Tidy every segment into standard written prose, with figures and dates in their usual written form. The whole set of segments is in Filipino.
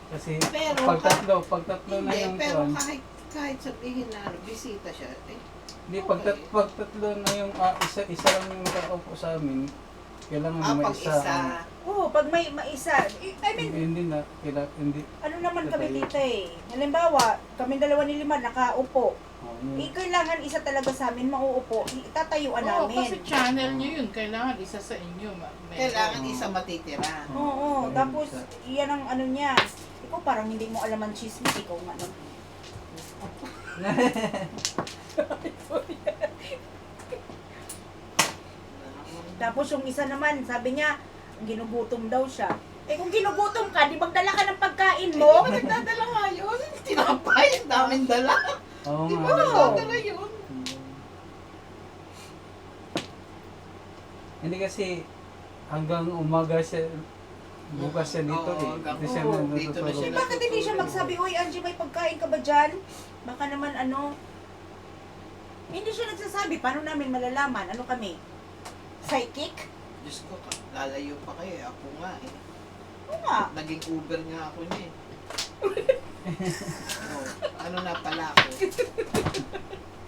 Kasi Pero pag tatlo na Hindi, yung pero kuwan. kahit sabihin na bisita siya, Hindi, okay. pag tatlo na yung isa lang yung nakaupo sa amin, kailangan may Pag isa. isa, Oo, pag may maisa. I mean, Hindi na, hindi. ano naman kami Tatayo. tita eh. Halimbawa, kami dalawa ni Lima nakaupo. Yun. Kailangan isa talaga sa amin mauupo. Itatayuan Oo, namin. kasi channel nyo yun. Kailangan isa sa inyo. kailangan isa matitira. Oo, Ayun, tapos isa. iyan ang ano niya. Ikaw parang hindi mo alam ang chismis. Ikaw nga ano. Tapos yung isa naman, sabi niya, ginugutom daw siya. Eh kung ginugutom ka, di magdala ka ng pagkain mo? Di ba nagdadala nga yun? Tinapay, ang daming dala. Oo Di ba nga. nagdadala yun? Hindi kasi hanggang umaga siya, bukas siya dito Oo, eh. hanggang- Hindi siya oo, natutulog. dito na siya Bakit hindi siya magsabi, Uy, Angie, may pagkain ka ba dyan? Baka naman ano. Hindi siya nagsasabi. Paano namin malalaman? Ano kami? Psychic? Diyos ko, lalayo pa kayo. Ako nga eh. Oo nga. Naging Uber nga ako niya eh. Oh, ano na pala ako?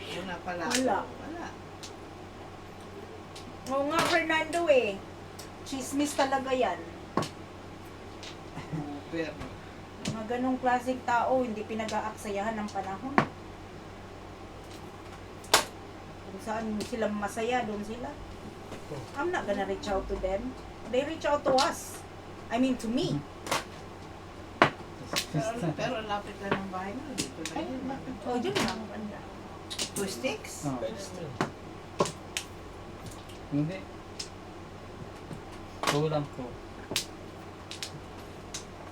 Ano na pala ako? Wala. Wala. Oo nga, Fernando eh. Chismis talaga yan. Uber. Mga ganong klaseng tao, hindi pinag-aaksayahan ng panahon. Kung saan sila masaya, doon sila. I'm not gonna reach out to them. They reach out to us. I mean, to me. Pero lapit lang ng bahay mo. Dito na yun. Oh, yun lang. Banda. 2 sticks? Oo. Hindi. Kulang po.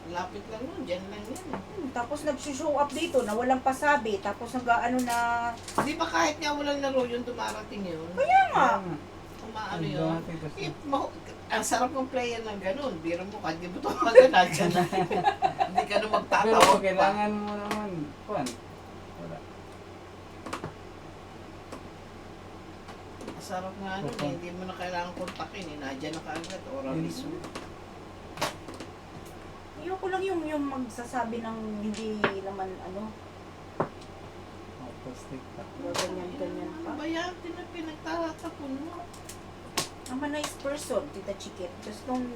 Lapit lang yun. Diyan lang yan eh. Tapos nag-show up dito na walang pasabi. Tapos nag-ano na... Di ba kahit nga walang laro yun, dumarating yun? Kaya nga. Umaano Ang yun? dumating kasi. Ang sarap ng player ng ganun. Biro mo, kahit di mo tumagan, nandiyan na. Hindi ka na Pero magtatawag pa. kailangan mo naman, kuwan. Wala. Ang sarap nga nun eh. Hindi mo na kailangan kontakin eh. Nandiyan na kaagad. Oral mismo. Ayoko lang yung magsasabi ng hindi naman ano, Plastic pa. ganyan pa. Ano ba yan? Pinagtatatapon mo. I'm a nice person, Tita Chiquit. Just don't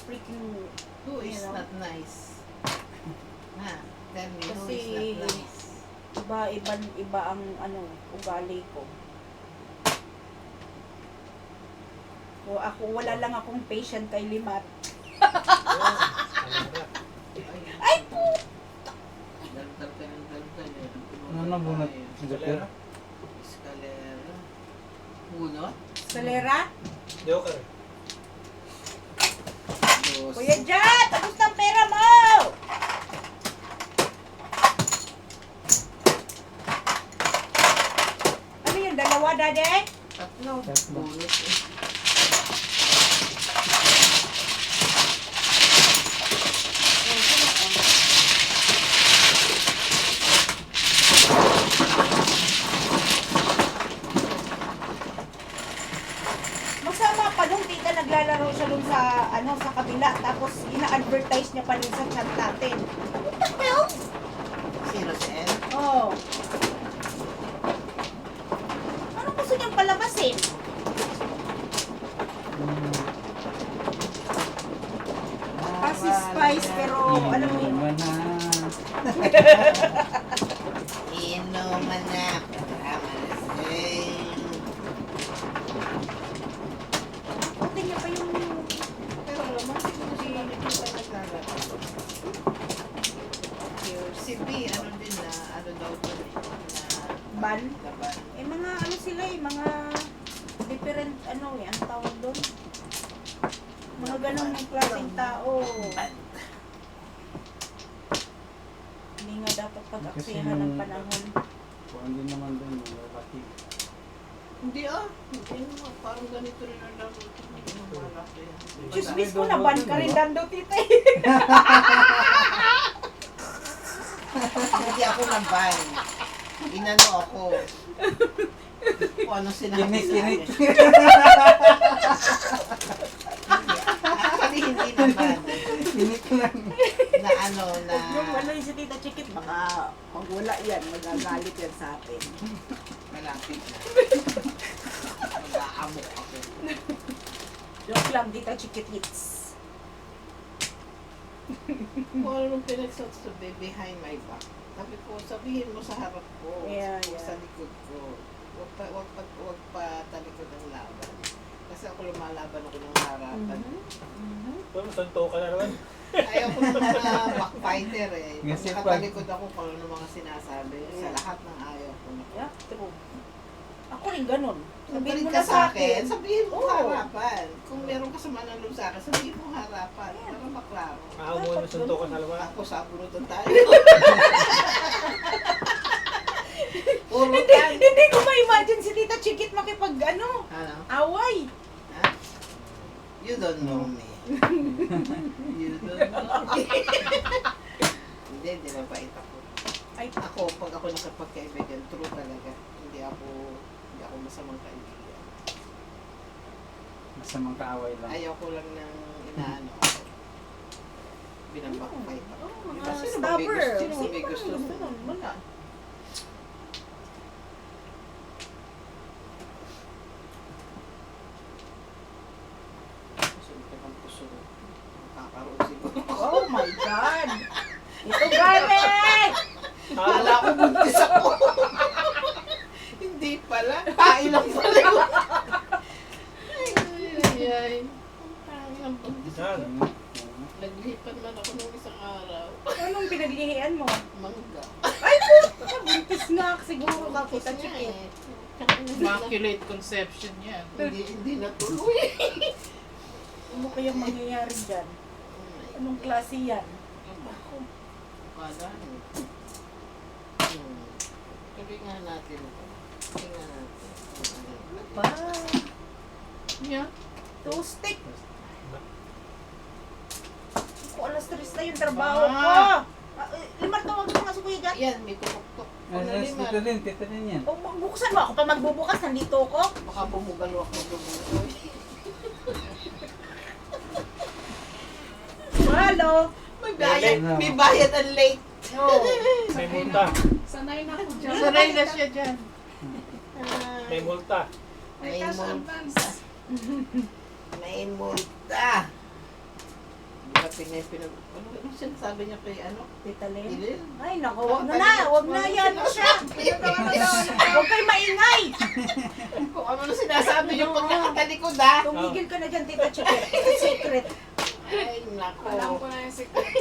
freaking... Who is You know. not nice? Ha? Tell me, who Kasi- is not nice? Iba ang ano, ugali ko. O ako, wala lang akong patient kay Limat. Ay po! Daldal ka ng daldal eh. Ano na bunot? Escalera? Escalera. Bunot? Salera? Joker. Dos. Kuya Jan! Tapos ng pera mo! Ano yun? Dalawa, Dade? Tatlo. Tatlo. Bunot eh. Masama pa nung tita naglalaro siya dun sa ano sa kabila tapos ina-advertise niya pa dun sa chat natin. What the hell? Sino si El? Oh. Ano gusto niyang palabasin? Kasi spice pero alam mo yun. Inuman na. Inuman na. Amalasing. Buti niya pa yung Pero naman, siguro si Nikita naglalaro. Si B, ano din na, ano daw to eh, na ban. laban. Eh mga ano sila eh, mga different ano eh, ang tawag doon? Mga ganong klaseng tao. Hindi nga dapat pag-aksihan ng panahon. Kuwan din naman doon, malaki. Hindi hindi naman, parang ganito rin ang laro. Hindi naman malaki yan. Chismis mo na ban ka rin dando tita eh. Hindi ako naban. Inano ako. Kung ano sinabi sa akin. Actually, hindi naman. Kinik lang. Na ano na... Huwag yung ano yung si Tita Chikit, baka pag wala yan, magagalit yan sa atin. Malapit na. Mag-aamok ako. Joke lang, Tita Chikit hits. Kung ano nung pinagsasabi behind my back. Sabi ko, sabihin mo sa harap ko. Yeah, o yeah. sa likod ko. Huwag pa talikod ang laban. Kasi ako lumalaban ako ng harapan. Pero santo ka na naman. Ayaw ko ng mga backfighter eh. Pag Kasi nakatalikod ako kung ano mga sinasabi. Sa lahat ng ayaw ko. Yeah, true. Ako rin ganun. Sabihin Sabihin mo ka na sa akin, sabihin mo Oo. harapan. Kung meron ka sa manalong sa akin, sabihin mo harapan. Para maklaro. Maaw mo na santo ka sa lawa. Ako sa bunutan tayo. Puro Hindi, yan. hindi ko ma-imagine si Tita Chikit makipag ano, Ano? away. Ha? You don't know me. You don't know me. Hindi mabait ako. Ay, Ako, pag ako nakapagkaibigan, true talaga. Hindi ako masamang kaibigan. Masamang kaaway lang. Ayaw ko lang ng inaano ako. Binabakfight ako. oh, Di mga ba? Sino ba may stubber. gusto? Sino ba Sino may ba gusto? gusto nun? Wala. Sulit ang puso. Makakaroon siguro. Oh my God! Ito galing! Kala ko buntis ako. Hindi pala. Kain lang pala. Ay. Ang buntis Yan. ako. Naglipat man ako nung isang araw. Anong pinaglihian mo? Mangga. Ay, puta! Buntis nga siguro ka, Tita Kasi nga Chikit. eh. Immaculate conception yan. Hindi natuloy. Ano kayang mangyayari dyan? Anong klase yan? Kala nyo. Tuloy nga natin ito. Tuloy nga natin. Pa, Yeah. toastic. Ako, alas 3 na yung trabaho ko. Limar, tawag mo nga si Kuya Gat. Yan, may tukok-tok. Ah, tita din yan. O, buksan mo ako pa magbubukas, nandito ako. Baka bumugalo ako bumugoy. Halo. May bayad ang late. Oh. May multa. Sanay na ako dyan. Sanay na siya dyan. May multa. May multa. May multa. Grabe nga yung pinag... Ano sinasabi niya kay ano? Tita Len. Ilil? Ay, naku, wag na yan siya. Huwag kayo maingay. Kung ano na sinasabi niyo pag nakatalikod ha? Tumigil ka na dyan, Tita Chikit. It's secret. Ay, nako. Alam ko na yung secret.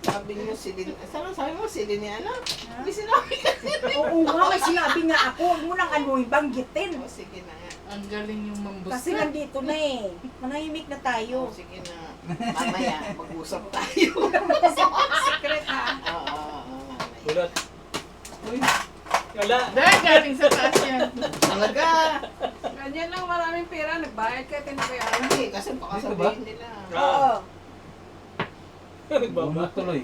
Sabi niyo silin... Sabi mo silin ni ano? Hindi sinabi kasi. Oo nga, may sinabi nga ako. Huwag mo nang ano, banggitin. O sige na nga. Ang galing yung mambusta. Kasi nandito na eh. Manahimik na O tayo. sige na. Mamaya, mag-usap tayo. Secret ha. Oo, mamaya. Ulat. Uy. Wala. Dahil galing sa taas yan. Talaga. Ganyan lang maraming pera, nagbayad ka, tinabayaran. Hindi, kasi baka Dito ba? sabihin nila. Oo. Nagbaba. Bumutuloy.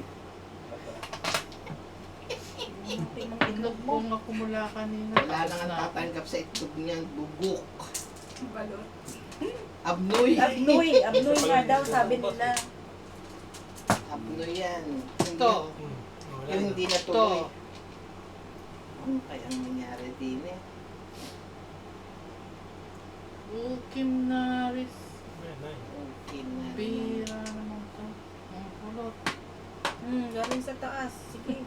Tingnan Itlog mo. kong nakumula kanina. Wala nang ang tatanggap sa itlog niyan. Bubuk. Balot. Abnoy. Abnoy nga daw, sabi nila. Abnoy yan. Ito. Yung hindi natuloy. Ano kaya ang nangyari din eh? Ukim na ris. Okay na. Bira naman to. Ang kulot. Galing sa taas. Sige.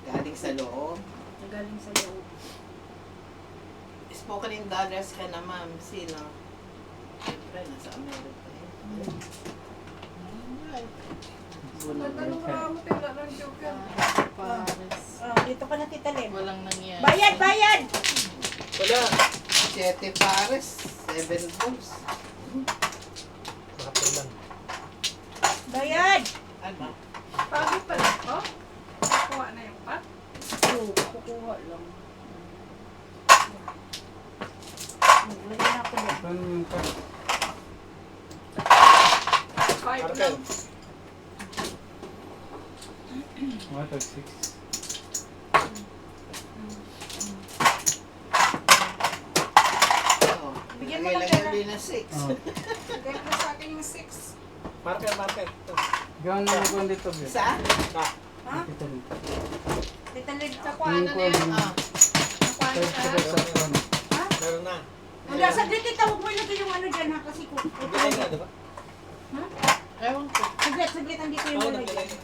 Galing sa loob. Galing sa loob. Spoken in dollars ka na, ma'am. Sino? Siyempre, nasa Amerika eh. Nagtanong ka mo, tila ng joker. Pares. Dito ka na, Tita Len. Walang nangyari. Bayad, bayad! Wala. 7 pares. 7 balls. Makapal lang. Bayad! Ano? Pagod pa lang ko. Kuha na yung pot. Oo, kukuha lang. Wala na ako na. Ito yung card. 5 Arkel. lang. Water 6. Oh, Bigyan mo lagay ng lang pera. yun na 6. Oh. Bigay mo sa akin yung 6. Marker, marker. Ito. Gawin mo ko dito, Bel. Isa? Ah, Ha? Dito rin. Tita Lid, Sa Yung kuwan na kuwan yan. din. Ah. Kuwan Sa na. sa kuwan. ha? meron na. Wala, saglit tita, huwag mo ilagay yung ano dyan ha, kasi Nagbigay na, di ba? Ha? Ewan ko. Saglit, andito yung Oo, mulay. nagbigay na.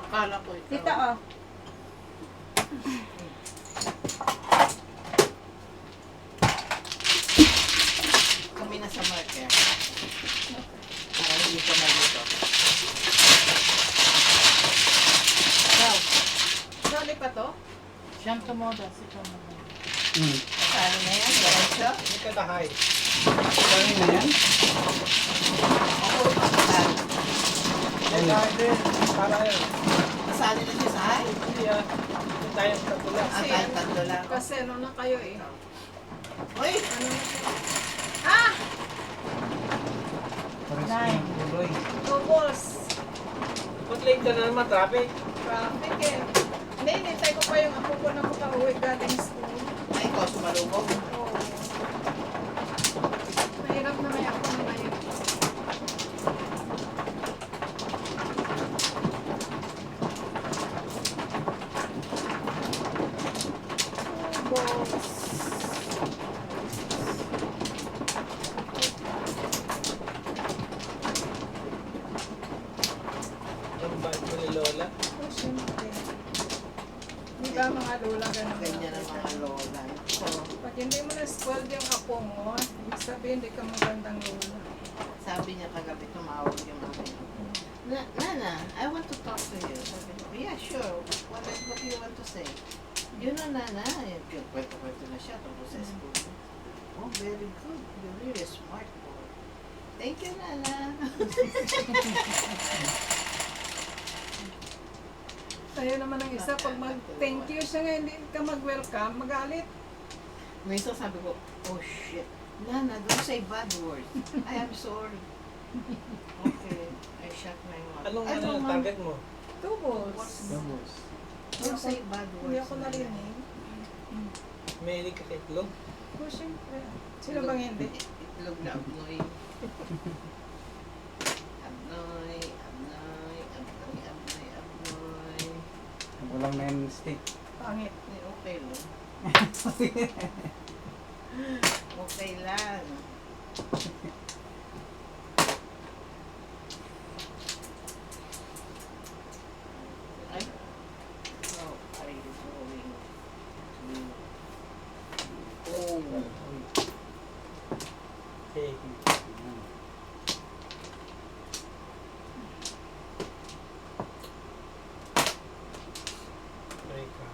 Akala ko ikaw. Tita, oh. Kami na sa marker. Para hindi ka malito. Ikaw. Sali pa to? Siyang tumodas. Ikaw naman. Sali na yan, diretso. Hindi ka tahay. Saan na yan? Ako, sali. Hindi tahay din. Para yan. Masali na siya sa hay. Hindi ah. Hindi tayong tatlo lang. Ah, tayong tatlo lang. Kasi ano na kayo eh. Uy! Ano na kayo? Ah! Pares Nine. ng tuloy. Two balls. Ba't late ka na naman, traffic? Traffic eh. Hindi, hinintay ko pa yung apo ko na makauwi galing school. Ay, ikaw sumalubog. Oo. Mahirap na may ako na ngayon. Two balls. Ang bait mo ni Lola. Oh, syempre. Di ba mga lola ganun? Ganyan ang mga lola. So, Pag hindi mo na-spoiled yung apo mo, ibig sabihin hindi ka magandang lola. sabi niya kagabi, tumawag yung akin. Nana, I want to talk to you. Sabi ko, yeah, sure. What do you want to say? You know, Nana, yung kwento-kwento na siya tungkol sa school. Oh, very good. You're really smart boy. Thank you, Nana. Sa'yo naman ang isa, pag mag-thank you siya nga, hindi ka mag-welcome, magalit. Minsan sabi ko, oh shit. Nana, don't say bad words. I am sorry. Okay. I shut my mouth. Anong I ano don't yung want- target mo? Two balls. Tapos. Don't say bad words. Hindi ako Nana. narinig. Mahilig ka sa itlog? Oh, syempre. Sino bang hindi? Itlog na abnoy. Abnoy, abnoy, abnoy, abnoy, abnoy. Walang main stick. Pangit. Eh, okay lang. Okay lang. Ay. Oh, are you going to... Oh. Okay. Try ka.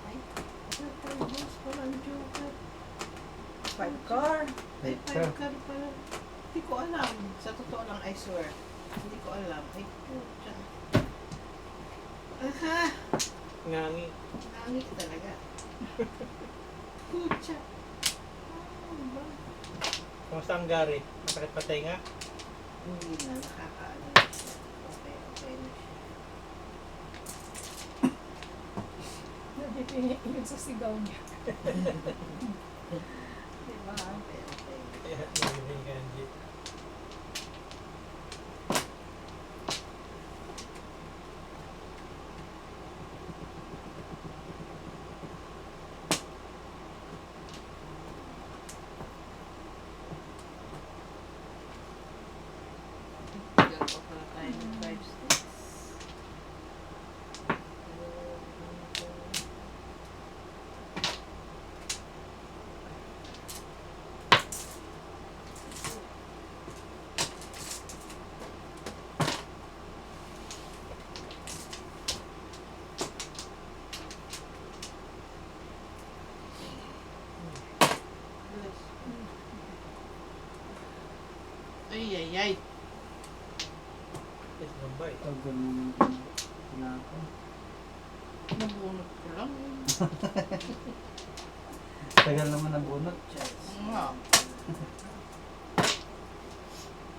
Ay, boss, parang joker. Five car. Ay, Ito. card pala. Hindi ko alam. Sa totoo lang, I swear. Hindi ko alam. Ay, pucha. Aha! Ngangi. Nangit talaga. Pucha. Ano ba? Kamusta ang gari? Masakit pa tayo nga? Hindi na, nakakaano na siya. Okay, okay na siya. Nagpipingi yun sa sigaw niya. Diba? Okay, okay. Kaya nagiging kanji. Diyan pa pala tayo ng 5 sticks. Ay, ay, ay. Is Bombay. Tagal mo na ako. Nabunot ko lang. Tagal naman ang bunot. Nga.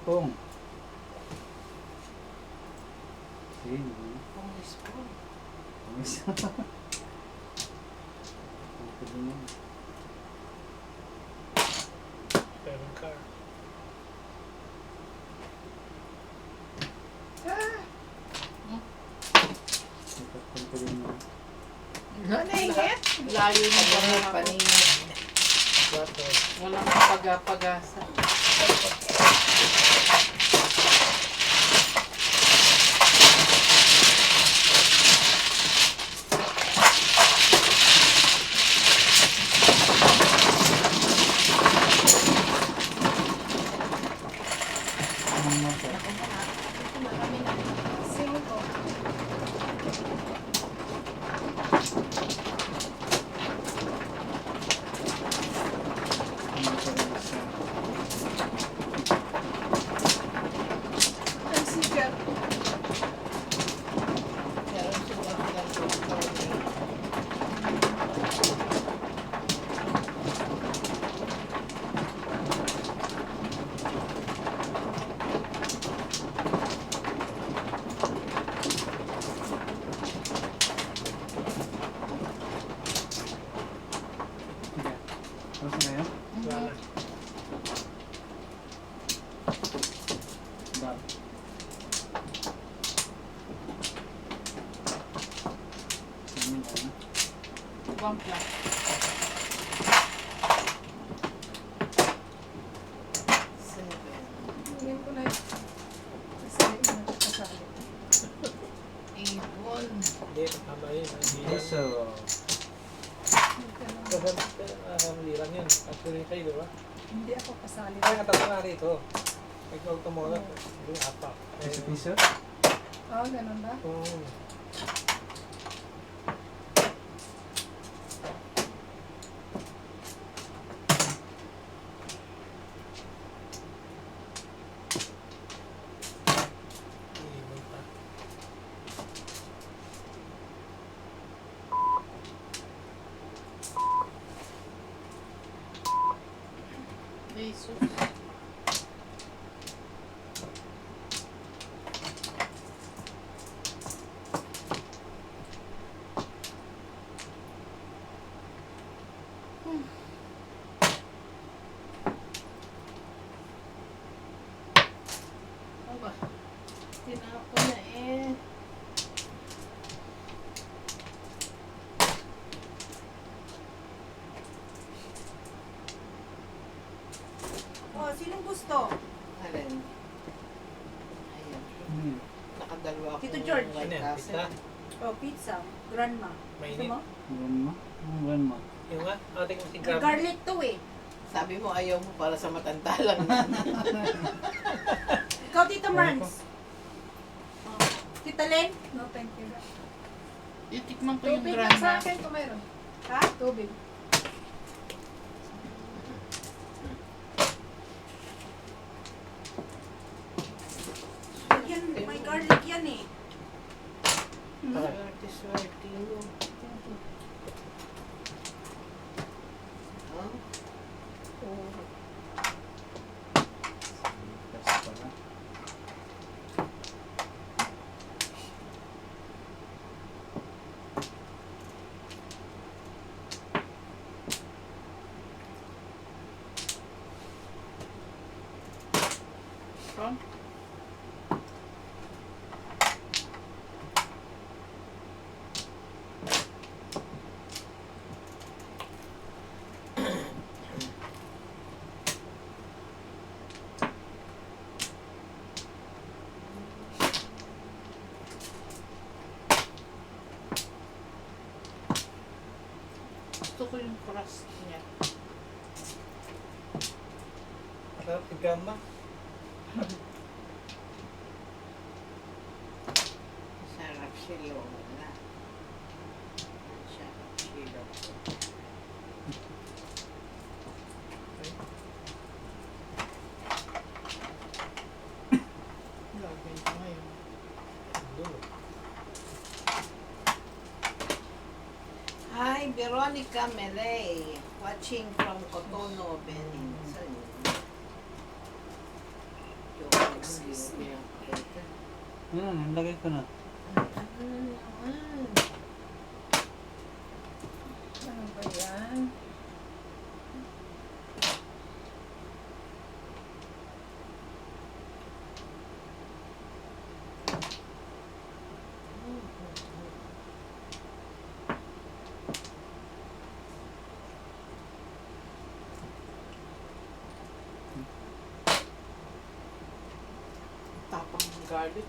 Pong. Sige. Kung spoon. Pumis. Ito din yan. 7 car. layo ng Paninit, baraha ko. paninit. Plato. Walang pagasa. Ano mo po? Cinco. Ano po yung isa? Ang sikat. Meron siguro silang tutorial. Sige. Tapos na yun? Wala na. Bab. Sige na yun. Ibang plan. Seven. Tingin ko na yun. Kasali ko na kasali. Ibon. Hindi, tama yun. Hindi yun. Eso. Hindi lang yun. Actually kayo, di ba? Hindi ako kasali. Kaya nga tatanga rito. Ikaw tumunod. Hindi, apak. Piso-piso? Oo, ganun ba? Oo. Iiwan pa. Jesus. Aba. Tinapon na eh. Oh, sinong gusto? Alin? Ayan. Hmm. Nakadalawa ako Tito George. White Ano yan? Castle. Pizza? Oh, pizza. Grandma. Mainit. Gusto mo? Grandma? Ang grandma. Yung nga, ating si May Grab. garlic to eh. Sabi mo ayaw mo para sa matanda lang. Ikaw, Tita Marns. Oh. Tita Len? No, thank you. Itikman ko yung Tubig lang sa grandma. akin kung mayroon. Ha? Tubig. Yan, may garlic yan eh. Swerte, swerte mo. Oh, Tapos pala. From? Gusto ko yung crust niya. Masarap si Grandma. sarap silo na. Sarap silo. Gagawin ko ngayon. Doon. Hi, Veronica Melay. Watching from Cotonou, Benin. Saan yun? Excuse me. Ano, nilagay ko na. Ano naman? Ano ba yan? garlic.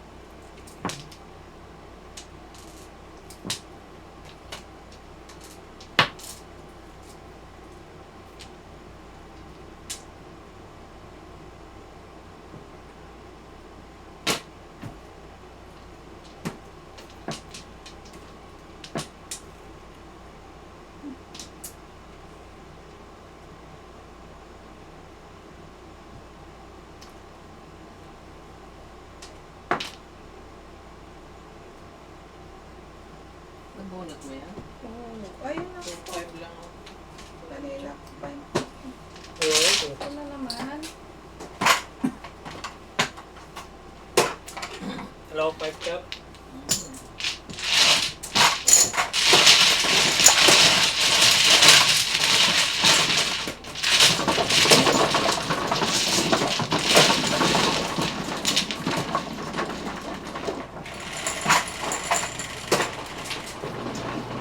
Nabunot mo yan? Oo. Ayun na. 2.5 lang ako. Talilakpan. Ayun, ito. Ito na naman. Hello, 5 cup.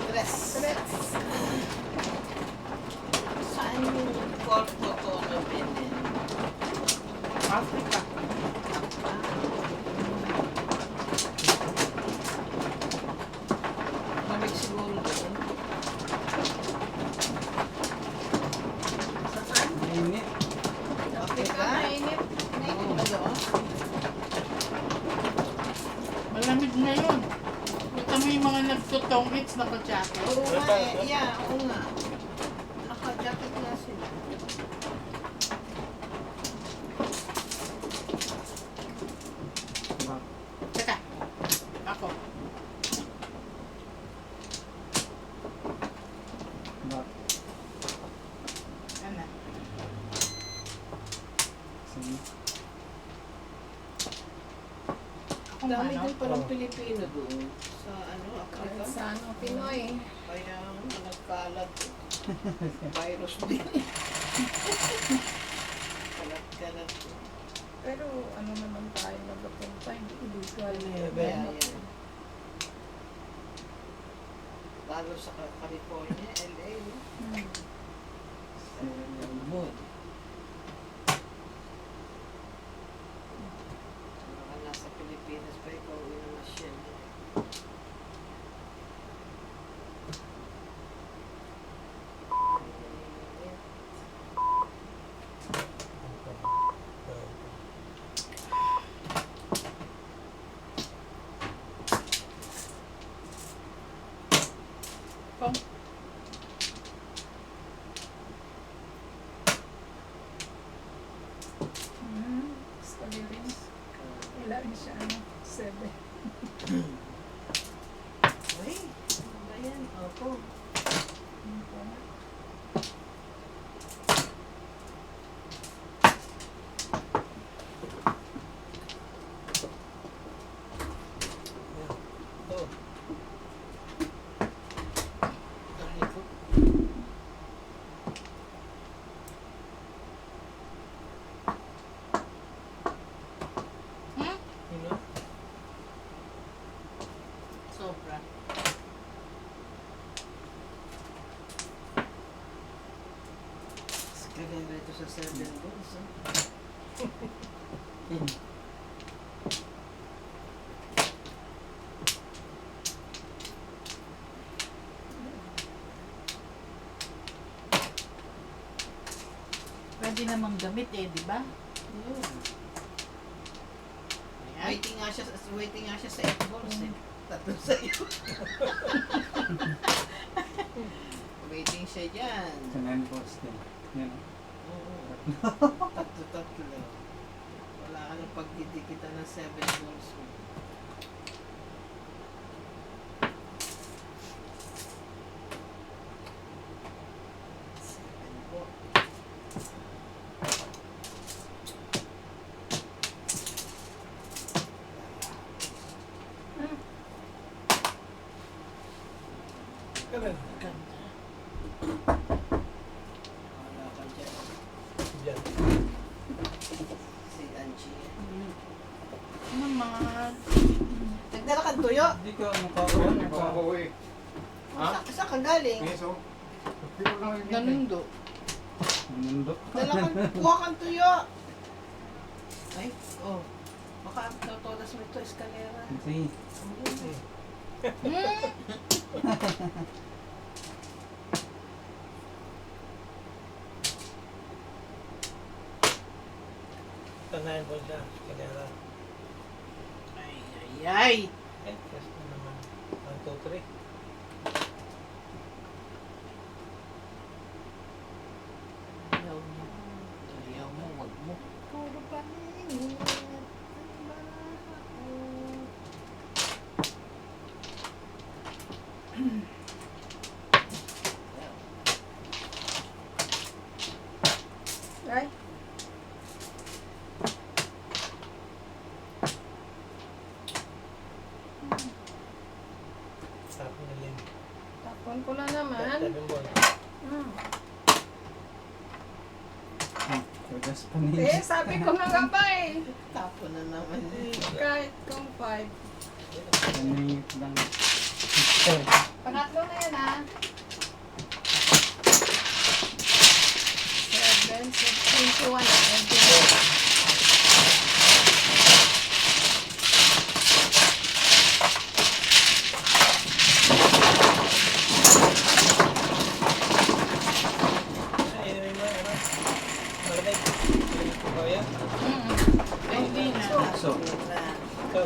Tres. Saan yung kwarto to na binin? Africa. Lamig siguro doon. Mainit. Okay ka? Mainit. Oo, ano? Malamig na yun. Punta mo yung mga nagtutongits na ka-jacket. Oo nga eh. Yeah, oo nga. Naka-jacket nga sila. Bak. Teka. Ako. Bak. Ano? Sige. Ako Dami ano? din palang Pilipino doon sa ano, Africa. Sa ano, Pinoy. Kaya nagkalat. Virus din. Kalat-kalat. Pero ano naman tayo nagpunta, hindi illegal. Yeah, yeah. Lalo sa California, LA. Hmm. Mood. Baka nasa Pilipinas pa ikaw uwi na masyan. Kung Gusto rin. Wala rin siya, ano, 7. Uy, ano ba yan? Opo. Ito. Aray ko. Ano? Sobra. Kaganda ito sa 7 balls. pwede namang gamit eh, di ba? Ayan. Waiting nga siya sa 8 balls eh. Tatlo sa'yo. Waiting siya dyan. Sa 9 balls din. Yan. Oo. Tatlo. Wala ka ng pagdidikita ng 7 balls mo. Seven ball. Ganun. Ganda. Wala ka dyan. Yan. Si Angie. Naman. Nagdala kang tuyo? Hindi ka nakakawan. Nakakauwi. Ha? Saan ka galing? Peso. Nanundo. Mundo. Kuha kang tuyo. Ay, oh. Baka natutulas bukas mo ito, eskalera. Sige. Tanayan mo siya. Kaya Ay, ay, ay! test na naman. 1, 2, 3. Ayaw mo. Ayaw mo, wag mo. Puro paningin. Ay, Tapos na lim. tapon ko na naman. Tapos mo. Hmm. Tugas pa Eh, niya. sabi ko na nga ba eh. Tapo na naman eh. Kahit kung 5. Paningit lang. Pangatlo na yan ah. 7, 21 na. 21. Anyway mo, ano? Malamig. Malamig ko ba yan? Ay, hindi na. So, So,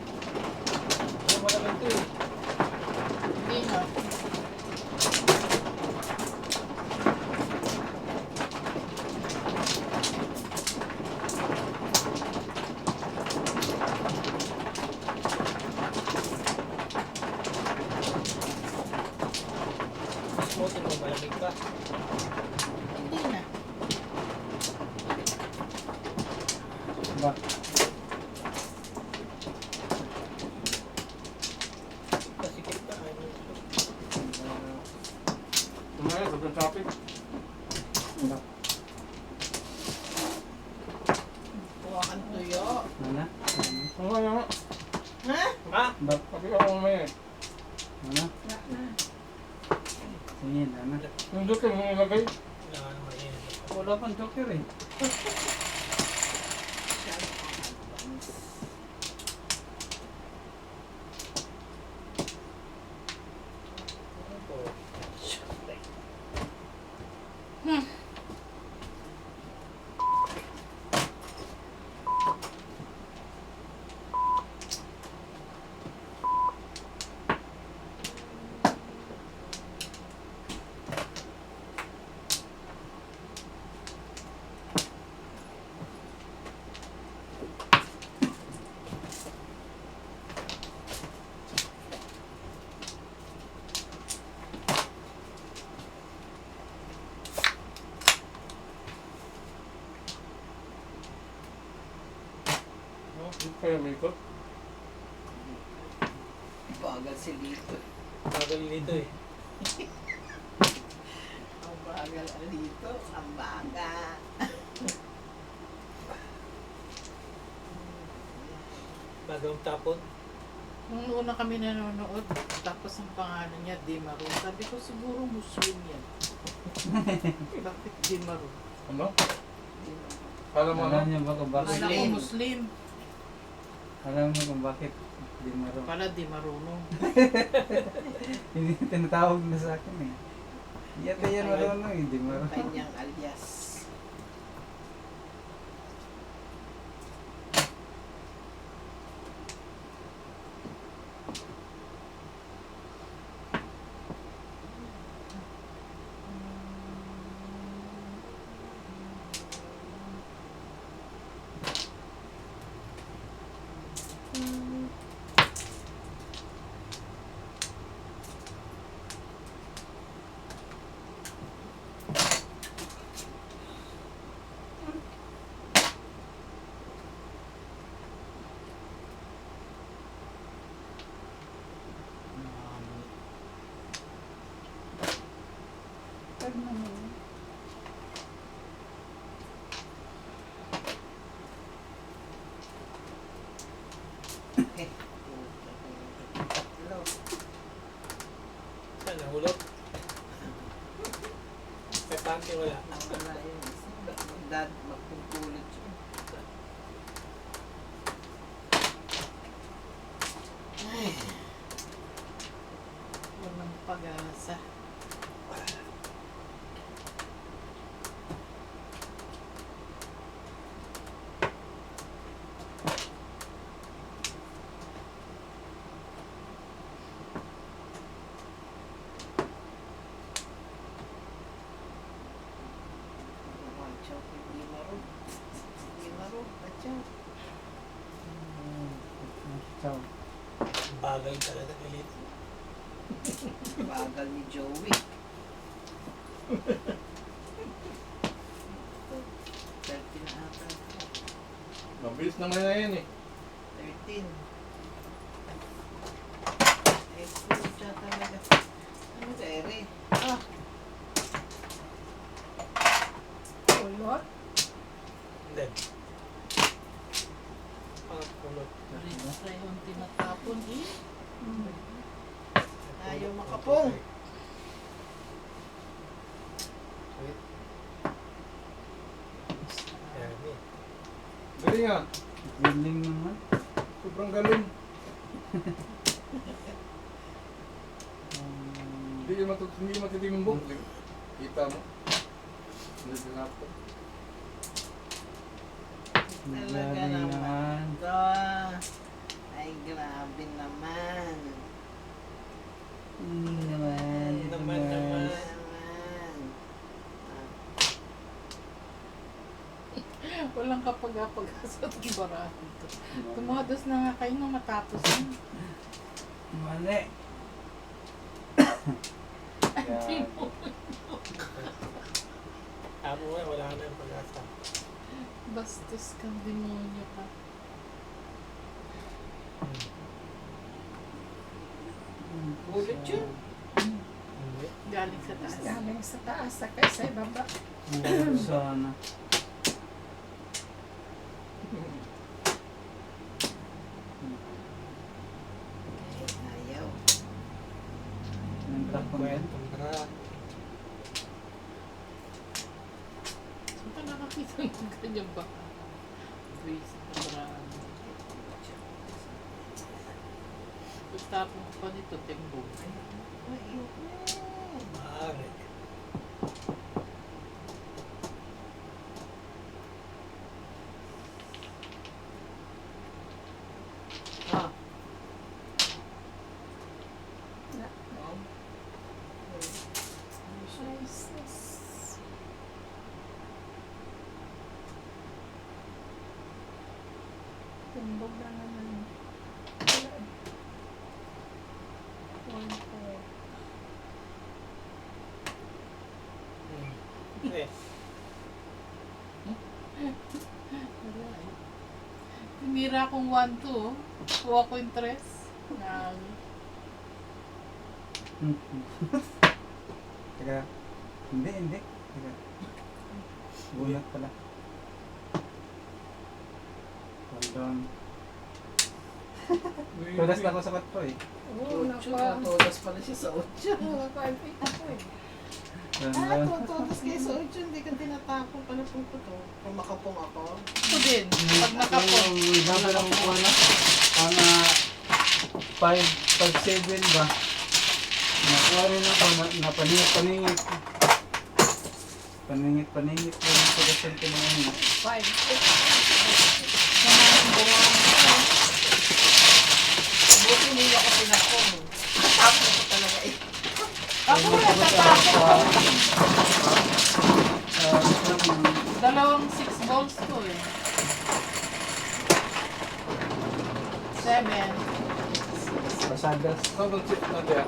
ano malamig to eh? Hindi na. Mismo, mo malamig pa. Hindi na. ba? Pasikip ka. Ano? Tumaya, sobrang traffic. Wala. Kuha kang tuyo. Wala? Ano? Ha? Ha? Ba? Kapit ako mamaya. Wala? Wala na. Sige, wala na. Yung doktor mo nilagay? Wala ka naman yun. Wala pang joker eh. Ano po? Dito kayo may ikot? Bagal si Lito. Bagal dito eh. Ang bagal ang Lito. Ang baga. Bagong tapon. Nung una kami nanonood, tapos ang pangalan niya, Dimaru. Sabi ko, siguro Muslim yan. Bakit Dimaru? Ano? Alam mo Alam ano? niyo ba kung bakit? Alam ko Muslim. Alam niyo kung bakit? Di maro. Pala di marunong. Hindi tinatawag na sa akin eh. Yata yan marunong eh, di maro. Kanyang alias. wala. Nawala yung isa. Dad, magpupulot yun. Ay, Walang pag-asa. watch out, hindi marunong. Hindi marunong, watch out. Ciao. Bagay talaga galit. Bagal ni Joey. 13 na ata. Mabilis naman na yan eh. 13. Eh, pucha talaga. Ano ka, Ere? Ah, Kulot. Hindi. Pangapulot. Rin yung tinatapon eh. ayaw makapong. Wait. Yan eh. Galing ah. Galing naman. Sobrang galing. Hindi matitimbok. Kita mo. Hindi tinapon. Talaga Galing naman. naman. Ay, grabe naman. Naman. Naman. Naman. Walang kapag-apag-asa ng barahan ito. Tumados na nga kayo nung matapos yun. Mali. Yan. Amo nga, wala na yung pag-asa. Bastos kang demonyo ka. Ulit yun. Hindi. Galing sa taas. Galing sa taas, sakay sa ibaba. Sana. Ayaw. Nantak ko yan. Kwentong tara. Saan ka nakakita ng ganyan ba? Buwis sa barahan. Pagtapon ko pa nito, timbog. Maaari. Ah. Jesus. Tumbog na naman. Wala eh. 1-4. Eh, Wala eh. Tinira akong 1-2, oh. Kuha ko yung 3. Teka. Hindi. Teka. Bunot pala. Hold on. Tulas na ako sa kot ko eh. Oo, Ocho, naka. tutulas pala siya sa 8. Naka-5-8 ako eh. Ah, tutulas kayo sa 8. Hindi ka tinatapon pala po ko to. Kung makapong ako. Ito din, pag nakapon. Bago lang ko na. Mga 5-7 ba? Nakuha rin ako na paningit. Paningit ko yung pagkasan ko mga yun. 5-8. Buti hindi ako pinakong. Tapos ko talaga eh. Ako wala tatapon. Dalawang 6 balls ko eh. 7. Pasadas. Saan chip na diya?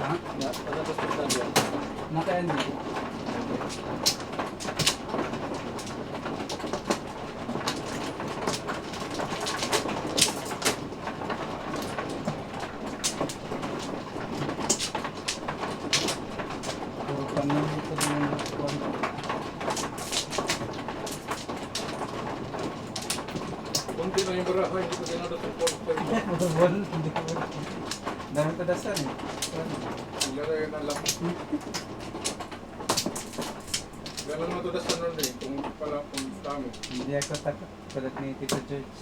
Ha? Ano ba chip na diya? Naka-end. Puro paningit ko din yung nakuha. Kunti lang yung baraha, hindi ko dinado sa portfolio. Wala, hindi ko. Dami tadasan eh. Ilagay na lang. Ganun mo to sa nun eh. Kung pala kung dami. Hindi ako takot. Tulad ni Tito George.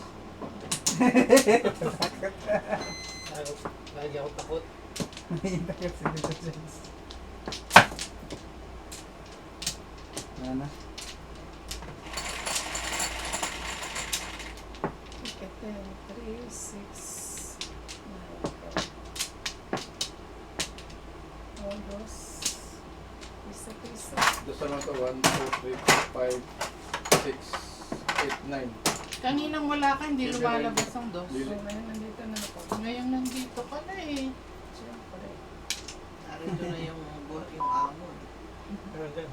Lagi ako takot. Hindi takot si Tito George. Ano? Ikaten, 3, 6, 9. All those. Isa-isa. Doon lang to 1, 2, 3, 4, 5, 6, 8, 9. Kaninang wala ka, hindi Hindi lumalabas ang dos. So, ngayon nandito na ako. Ngayon nandito ka na eh. Siyempre. Narito na yung amon. Meron dyan.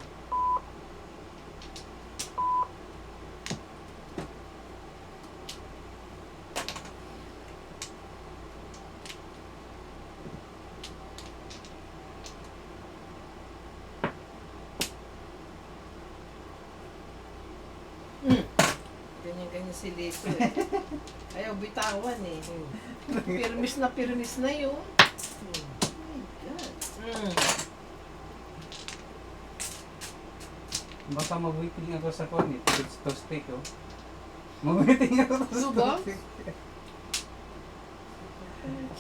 Ganyan-ganyan si Lito eh. Ayaw bitawan eh. Pirmis na yun. Oh my God. Baka mag-waiting ako sa konit. To stick, oh. Mag-waiting ako sa Subo? stick.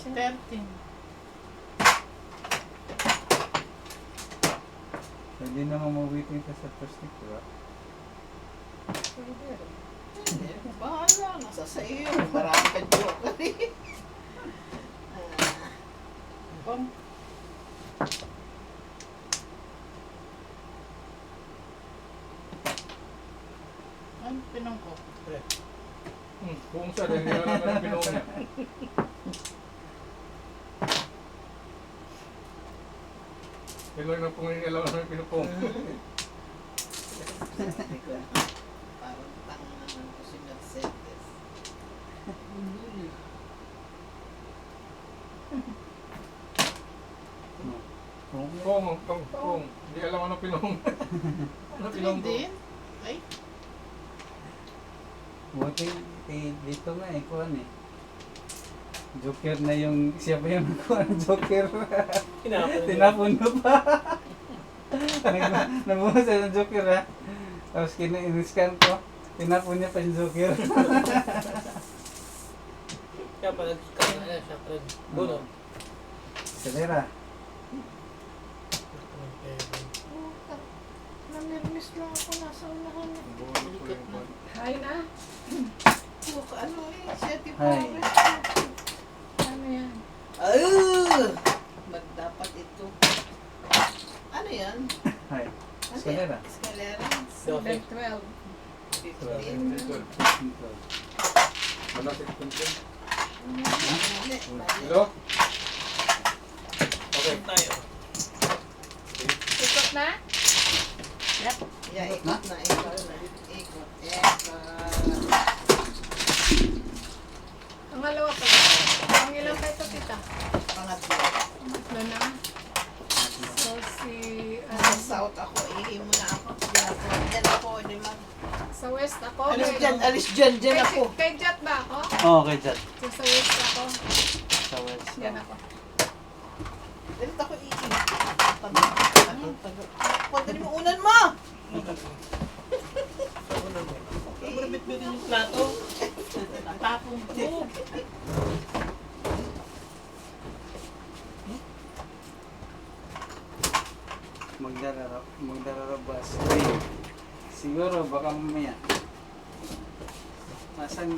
13. Hindi naman mag-waiting ka sa to stick, diba? Pwede rin. Bahala, nasa sa iyo. Marami ka joke ka rin. Pang. Ano pinang ko? Kung sa rin, hindi na naman ang pinong niya. Yan lang na pong alam naman pinupong. Parang tanga naman ko si Mercedes. Kung. Hindi alam ano pinong. Ano pinong ko? Din? Ay, Buti, dito nga eh, kuhan eh. Joker na yung, siya pa yung kuhan, Joker. Tinapon mo pa. Nabuha siya ng Joker ha. Tapos in-scan ko, tinapon niya pa yung Joker. Kaya pala, siya pala, buno. Salera. Namirmis lang ako. Nasa unahan eh. Hi na. Look, ano eh. Siya di Hi. Ano yan? Dapat ito. Ano yan? Hi. Ano Escalera. yan? Escalera. 7, 12. 15. Malasik kung siya. Mali. Hello? Okay. Tayo. Ikot na? Yeah, ikot na. Ikot. Ang halawa pa. Ang ilang pa ito, tita? Pangatlo. Ano na? So, si... Sa south ako. Ihi mo na ako. Diyan ako. Di ba? sa west ako. Alis dyan ako. Kay Jat ba ako? Oo, okay, Jad. So, sa west ako. Sa West. Yan ako. Dito ako ihi. Huwag ka mo unan mo! Bit-bit yung plato. tapong ko. Magdararabas. Siguro, baka mamaya. Masan?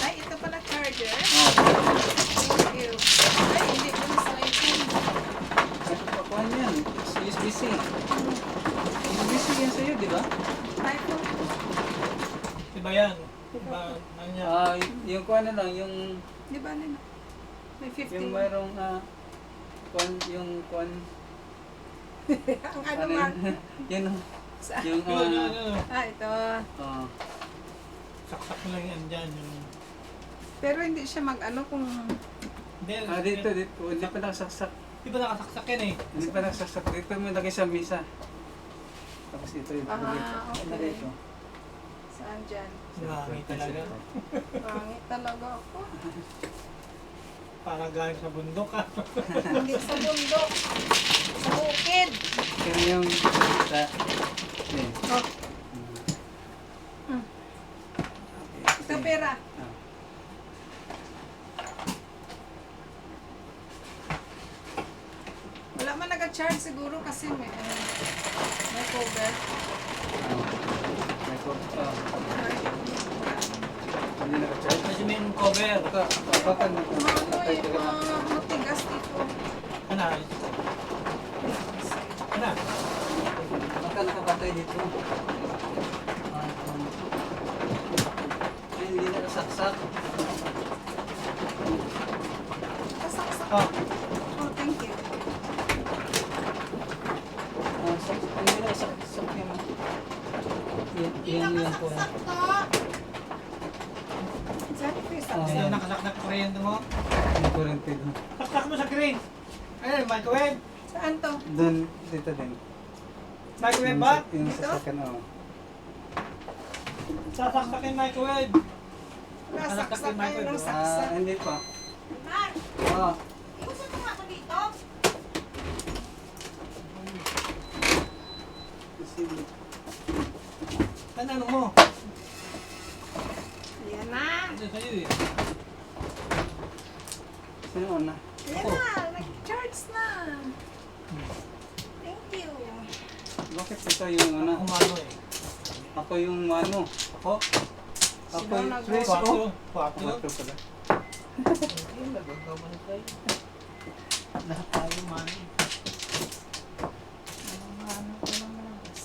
Ay, ito pala charger. Oh, Thank you. Ay, hindi ko na sa iPhone. kuhan yan. USB-C. USB-C yan sa'yo, di ba? iPhone. Diba yan? Diba, ano niya? Yung kuhan na lang, yung Di ba nila? May 50. yung mayroong kuhan, yung kuhan, Ang ano nga? yun, Sa- yung Yun. ito. Saksak lang yan dyan. Yung... Pero hindi siya mag-ano kung... Hindi, dito, hindi pa nakasaksak. Di ba nakasaksak yan eh? Hindi pa nakasaksak. Dito mo lagay sa misa. Tapos ito yung Ah, okay. Lagay ito. dyan. Nakakita talaga. Pangit talaga ako. Para galing sa bundok ah. Hindi sa bundok. Sa bukid. Pero yung sa... Eh. Oh, Mm. ito pera. Ah. Wala man nag-charge siguro kasi may cover. May hindi naka-charge. Kasi may cover. Bakit na ito? Ano yung matigas dito. Ano? Ano? Baka nakapatay dito. Ay, hindi nakasaksak. Kasaksak. Oh, Oh, thank you. Hindi nakasaksak yung... Yan po. Saan ito yung Ah, ito saksak? nakasaksak kuryente mo. Yung kurente doon. Saksak mo sa green. Ayun, microwave. Saan to? Doon, dito din. Microwave ba? Yung Dito? sasakyan, oo. Sasaksakin microwave. Nasaksak kayo ng Ah, saksak. hindi pa. Man, Oo. iusap mo nga ako dito. Sige. Ano mo? Yan na. Ito sa'yo eh. Sino una? Yan na. Nag-charge na. Thank you. Bakit ito yung una? Ako mano eh. Ako yung mano. Ako? Ako Sino yung nag- tres. Kwatro. Oh. Kwatro. Quattro pala. Hindi, nagagawa na tayo. Lahat tayo mano. Ano ko lang malabas.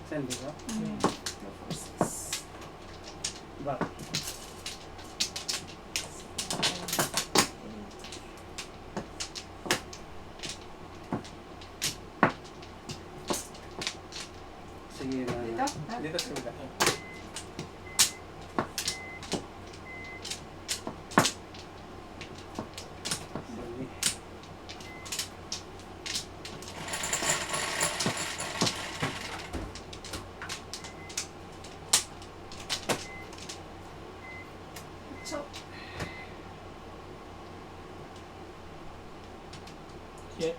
Saan dito? Back. Sige na. Dito? Dito sa kabila. Sige. So, Shit.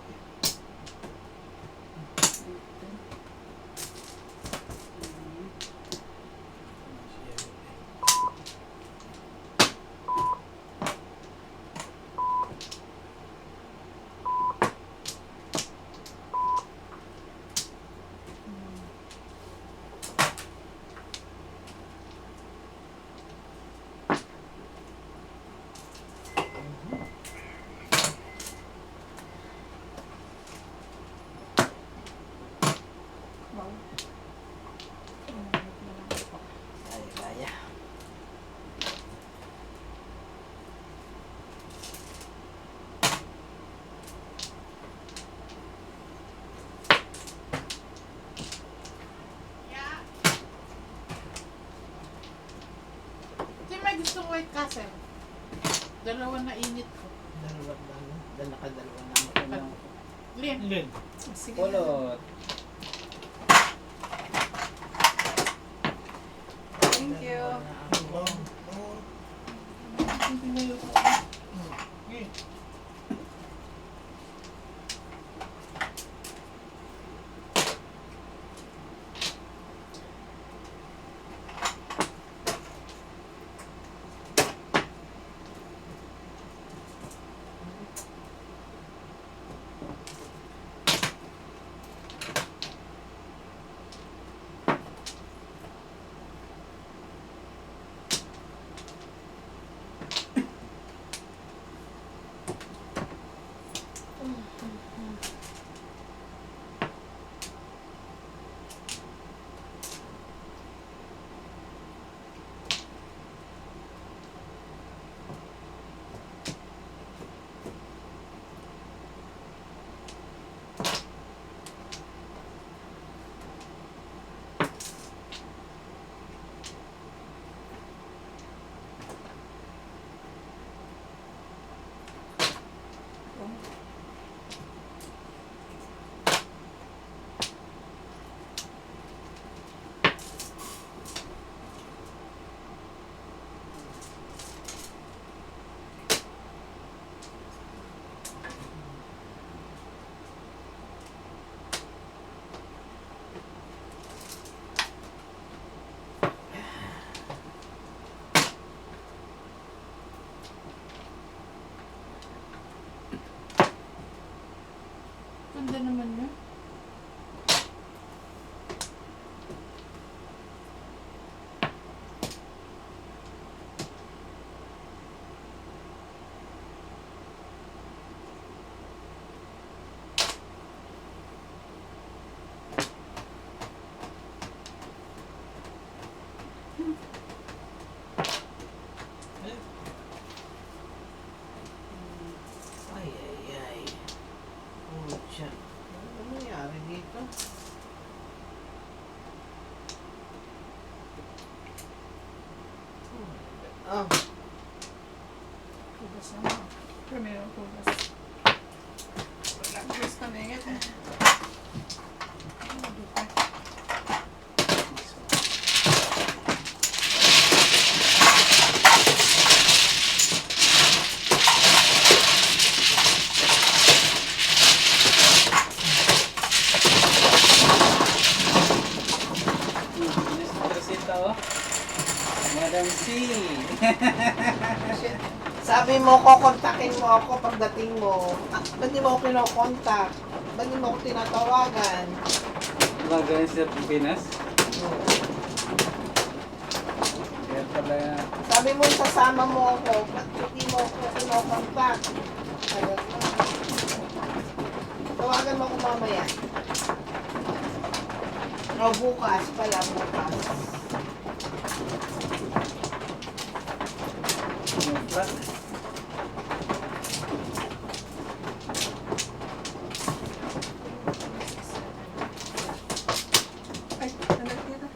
wow. Kaya. Kasi may gusto White Castle. Dalawa na init ko. Dalawa na. Lin. Lin. Sige. Kulot. Thank you. Okay. Ganda naman yun. Ay, ay, ay. Oh, siya. Ano nangyari dito? Oh, Kugas naman. Primero kugas. Wala kugas na ningit. Resita oh. Madam C. shit. Sabi mo, kukontakin mo ako pagdating mo. Ba't di mo ako kinokontak? Ba't di mo ako tinatawagan? Magaling sa Pilipinas. Kaya pala, Sabi mo, sasama mo ako. Ba't hindi mo ako kinokontak? Talaga. Tawagan mo ako mamaya. O, bukas pala, bukas. yung flat. Ay, talag dito.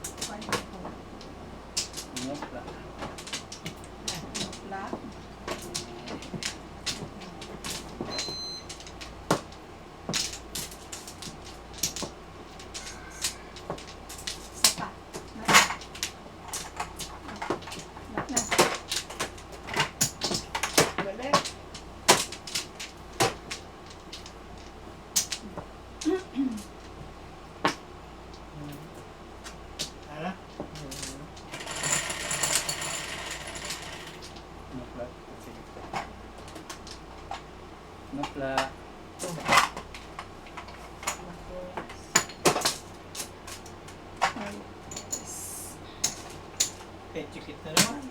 Yung flat. Flat. Sapa. Na. Na. Balik. Tara. Yung flat. Sige. Yung flat. Ay. Petchikit na naman.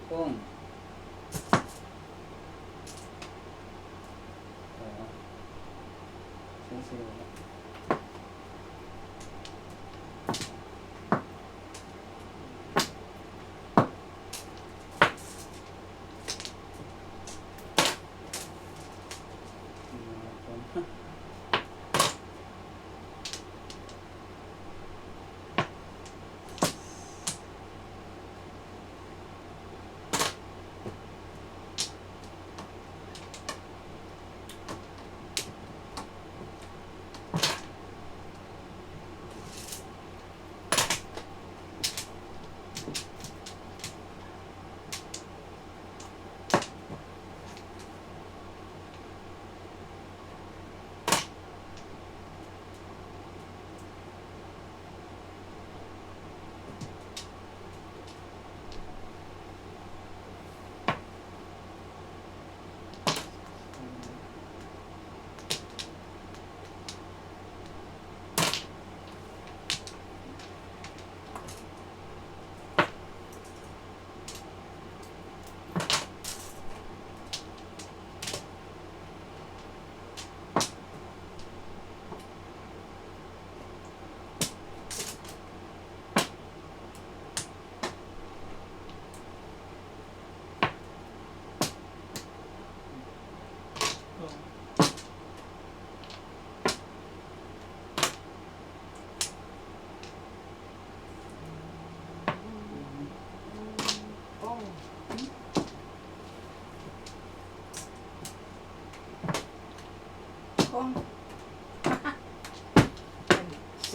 Kung. Sige.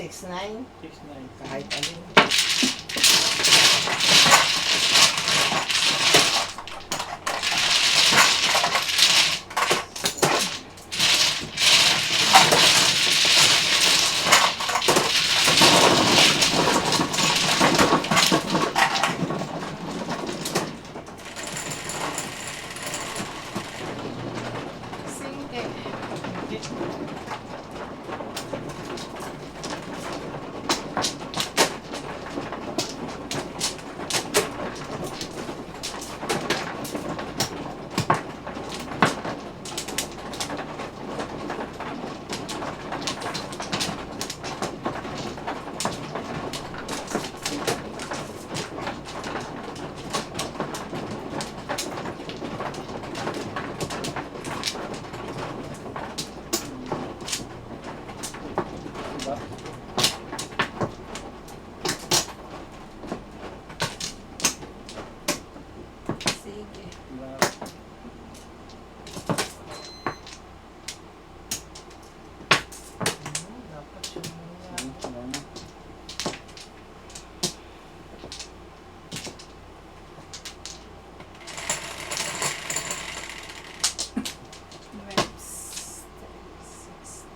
6-9. 6-9. Kahit alin. Sige. Diba? Sige. Diba? Dapat yung Wala na. Reps. 36.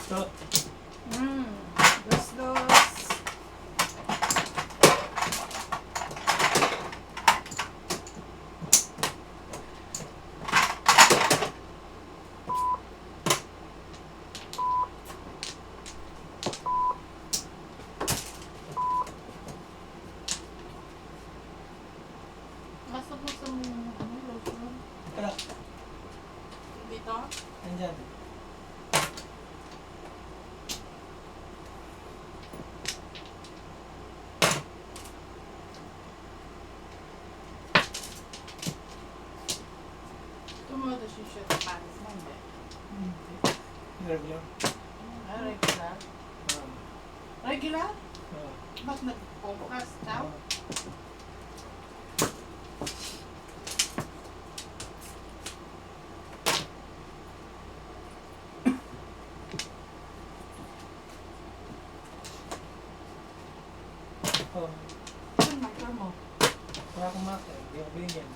So, Dos. Nasa gusto mo yung lotion? tara, Dito? nandyan. Tumulad siya siya sa panis mo, hindi? Regular. Regular? Regular? Oo. Ba't nag-focus daw? Oo. Ano marker mo? Wala akong maka. Hindi ako binigyan.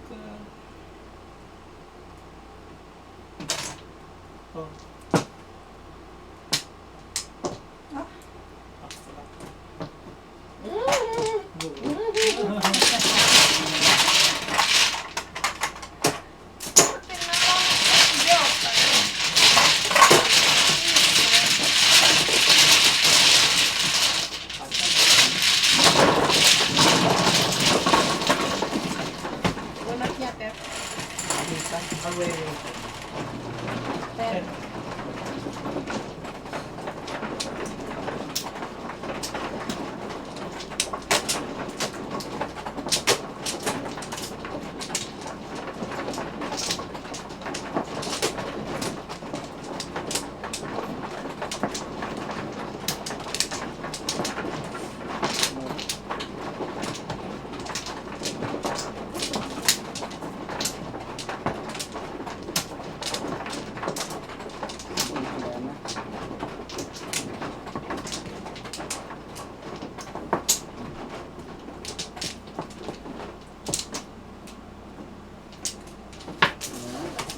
Dali. Oh. Ah. Wala niya, Tep. Ten.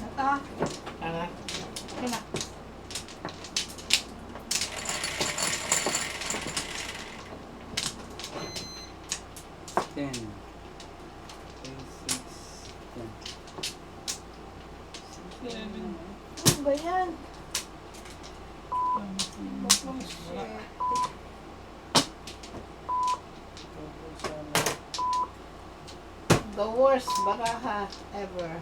Ito. Anak. Okay na. Ten. 10, 6, 10. Ano ba yan? Bakong shit. The worst baraha ever.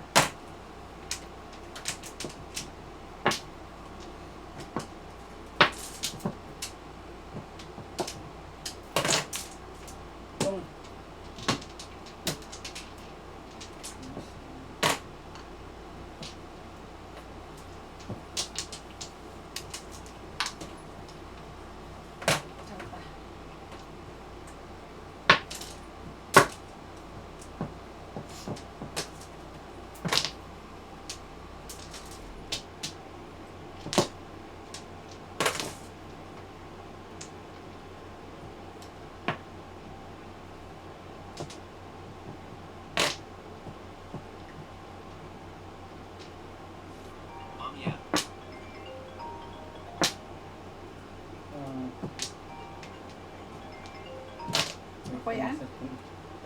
yan?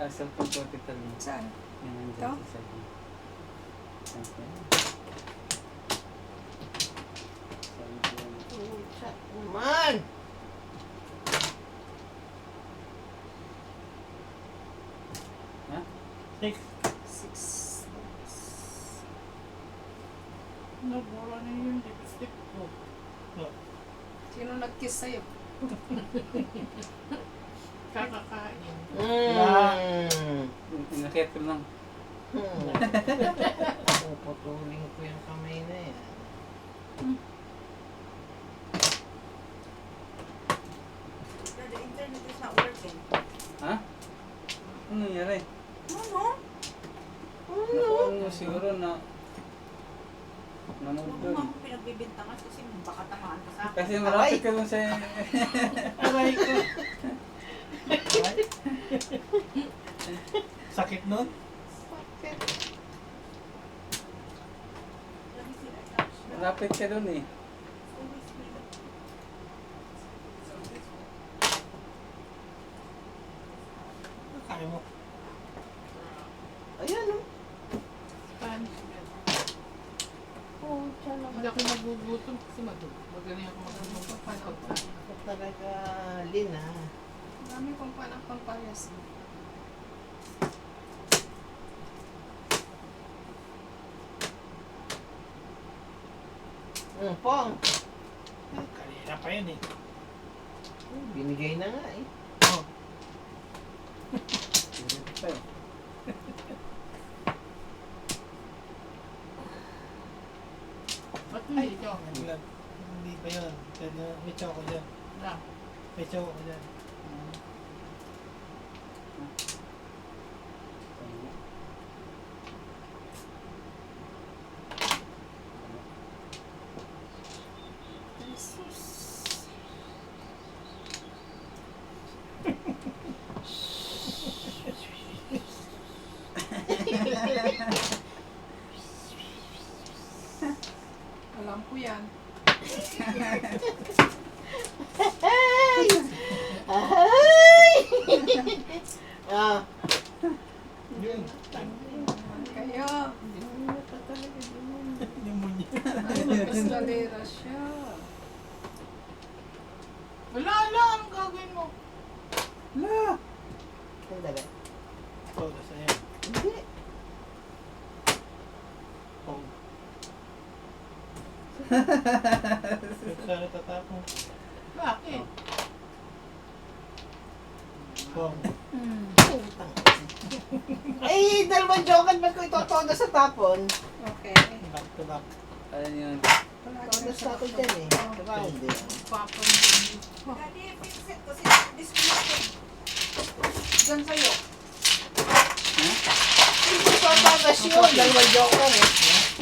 Cellphone ko tita Lynn. Saan? Yan ang Ito? sa cellphone. Okay. Sabi ko yan. Pucha naman! Six. 6. Nabura na yung lipstick ko. Sino nag-kiss sa'yo? Kakakain. Pinakit ko lang. Puputulin ko yung kamay na yan. The internet is not working. Ha? Ano nangyari? Ano? Nakuha mo siguro na Huwag nanood mo doon. akong pinagbibintangan kasi baka tamaan ka sa akin. Kasi malapit ka dun sa... Aray ko. Sakit nun? Sakit. Let me see that touch. Malapit ka dun eh. Always be the- Kaya mo. Ayan o. Spanish yan. Pucha naman. Hindi ako nagugutom kasi magaling ako magluto. Ako talaga, Lin ah. Dami kong panang pampayas. Pong. Kanina pa yun eh. Binigay na nga eh. Oh. Ba't hindi ko? Hindi pa yun. Kaya may choco dyan. Lang. May choco dyan. Jesus. Alam ko yan. Ay! Ay! Ah. Yun. Kayo. Pneumonia. Ay, magkaskalera siya. Wala, anong gagawin mo? Sandali. Oh, sa'yo. Hindi. Oh. Sana tatapon. Bakit? Oh. Putang. Ay, dalawang jokan ba ko itotodo sa tapon? Okay. Back to back. Ayun yun. Todo sa ako dyan eh. Diba hindi? Papa Daddy, fix it kasi disconnected. Diyan sa'yo. Hindi totodas yun. Dalawang joker eh.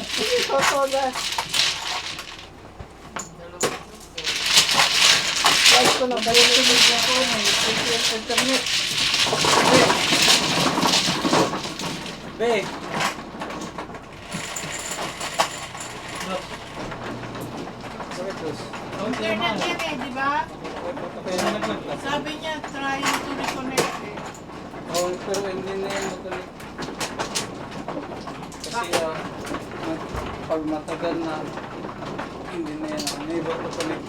Hindi totodas. Twice ko na balik ko yung joker eh. Internet. Be! Bakit tos? Internet yan eh, di ba? Kaya nalaglag ka. Sabi niya, trying to reconnect eh. Oh, pero hindi na yan matuloy. Kasi pag matagal na, hindi na yan. May iba pa tuloy.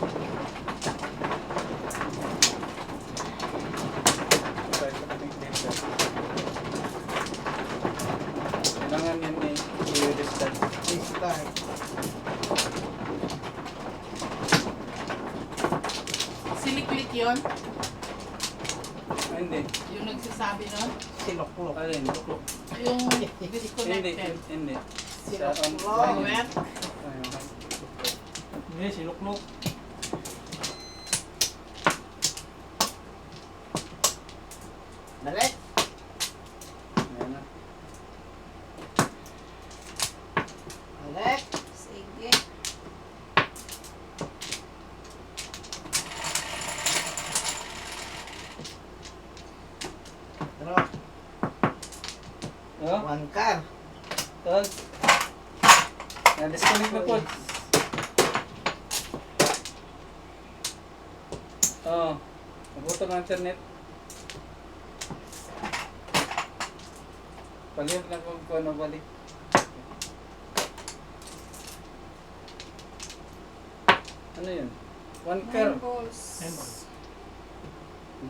Kailangan yan eh, i-restart. Restart. Siliklik yun? Ah, hindi. Yung nagsasabi nun? Siloklok. Alin? Yung Hindi, disconnected. hindi. Sa Siloklok. Power? Ayun. Hindi, siluklok. Balik. Ayan na. Balik. Sige. Pero, Oh, one car. tol. Na-disconnect na po. Oh, nabuto ng internet. Palihap na kung ano balik. Ano yun? 1 car. 9 balls.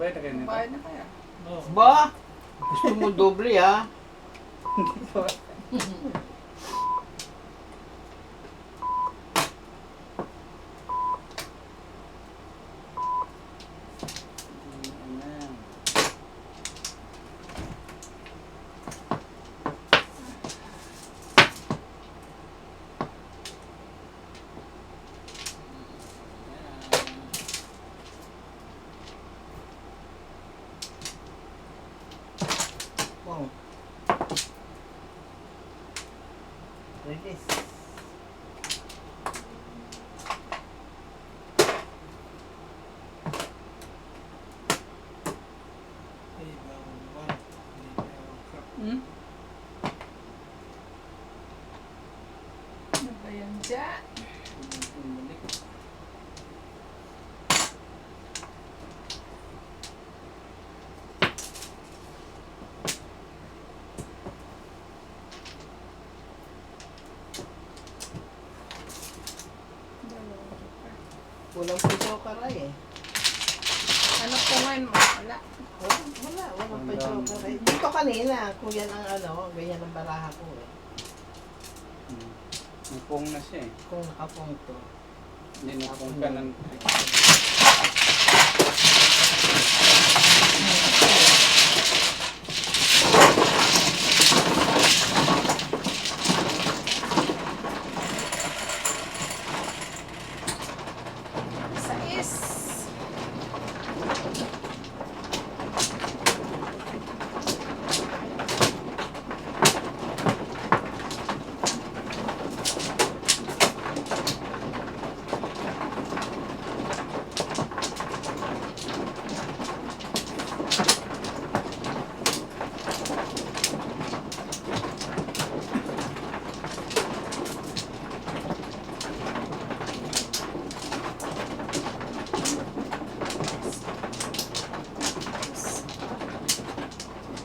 Bayad na kayo nito? Bayad na kaya? Oh. Ba? Gusto mo doble ha? Wow. Release. Hmm? Ano ba yan dyan? Bumalik. Dalawang joker. Walang piso ka rin eh. Ano po ngayon mo? Wala. Walang piso ka rin. Dito kanina, kung yan ang ganyan ang baraha ko eh. Napong na siya eh. Kung nakapong to. Hindi napong ka ng... Sais.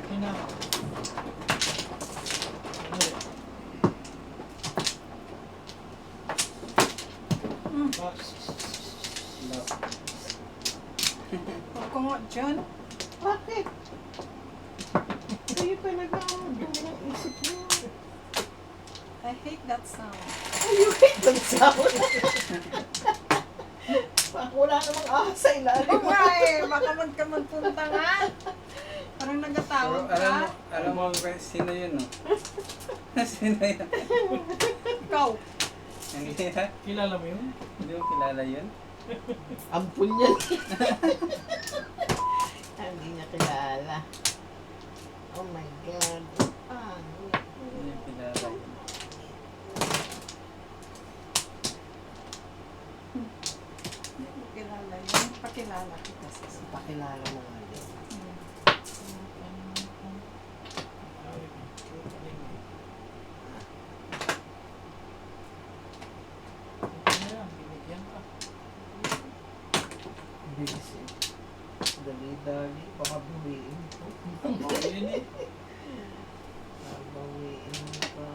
Ina. Huwag ko nga dyan. Bakit? Kayo talaga ang dumi ng isip mo. I hate that sound. You hate the sound. Wala namang ahas sa ilalim. Oo nga eh. Baka magpunta nga. Parang Pero nagatawag ka. alam mo sino yun no? Sino yun? Ikaw. Hindi ha? Kilala mo yun? Hindi mo kilala yun? Ampun yan. Hindi niya kilala. Oh my God. Hindi mo kilala yun. Hindi ko kilala yun. Pakilala kita sa Pakilala mo nga din. Binigyan ka. Busy. Dali-dali. Baka buwiin ko. Yun eh. Babawiin mo pa.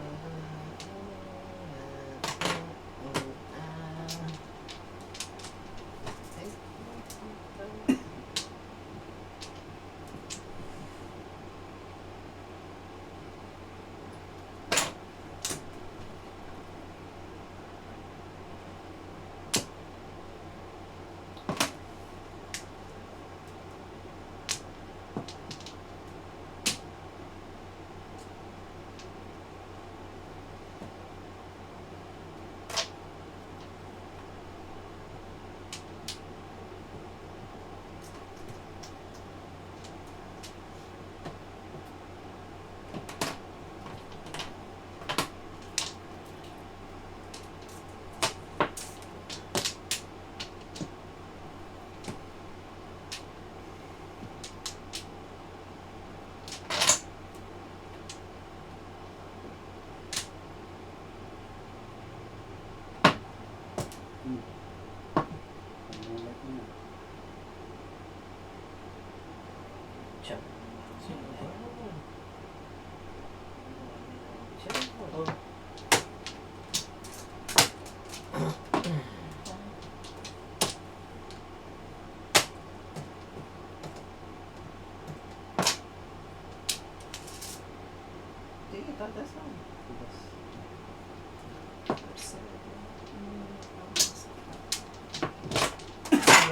Sino ba?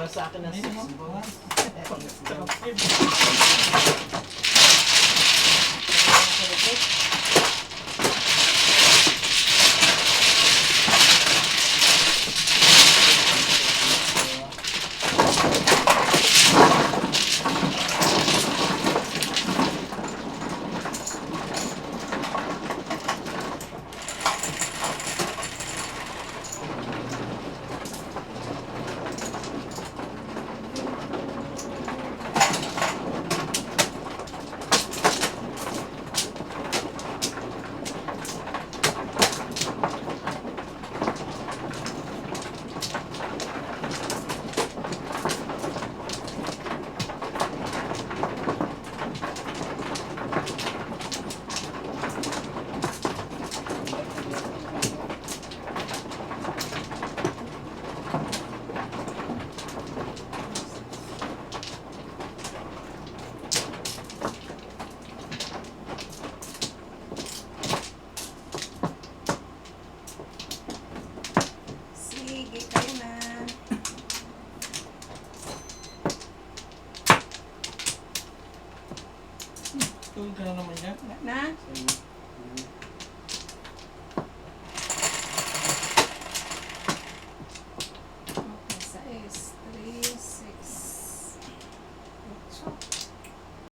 para sa akin na Ayun, 6 no? buwan. Tsaka flip. Sige, kayo na. Tulog ka na naman yan. Na? Sige.